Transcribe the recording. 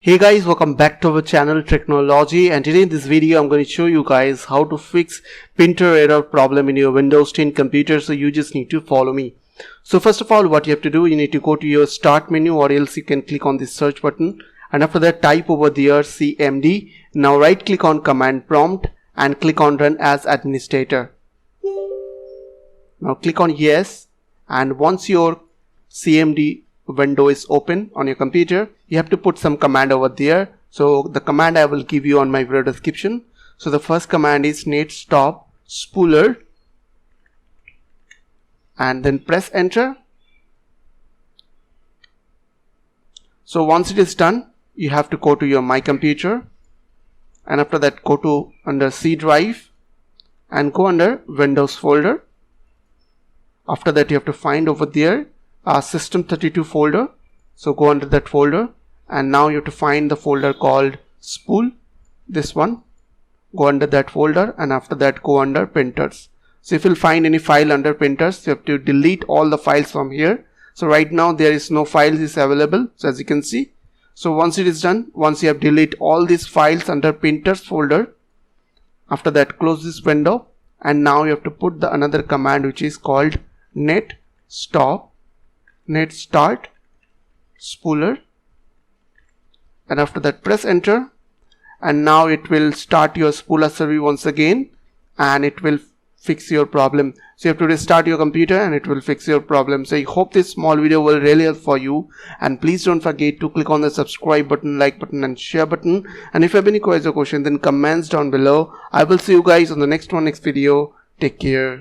Hey guys, welcome back to our channel Technology, and today in this video I'm going to show you guys how to fix printer error problem in your Windows 10 computer. So you just need to follow me. So first of all, what you have to do, you need to go to your start menu, or else you can click on the search button, and after that type over there CMD. Now right click on command prompt and click on run as administrator. Now click on yes, and once your CMD window is open on your computer, you have to put some command over there. So the command I will give you on my video description. So the first command is net stop spooler, and then press enter. So once it is done, you have to go to your my computer, and after that go to under C drive and go under Windows folder. After that you have to find over there system32 folder. So go under that folder, and now you have to find the folder called spool, this one. Go under that folder, and after that go under printers. So if you'll find any file under printers, you have to delete all the files from here. So right now there is no files is available, so as you can see. So once it is done, once you have delete all these files under printers folder, after that close this window, and now you have to put the another command which is called net start spooler, and after that press enter, and now it will start your spooler survey once again, and it will fix your problem. So you have to restart your computer and it will fix your problem. So I hope this small video will really help for you, and please don't forget to click on the subscribe button, like button and share button, and if you have any queries or questions, then comments down below. I will see you guys on the next video. Take care.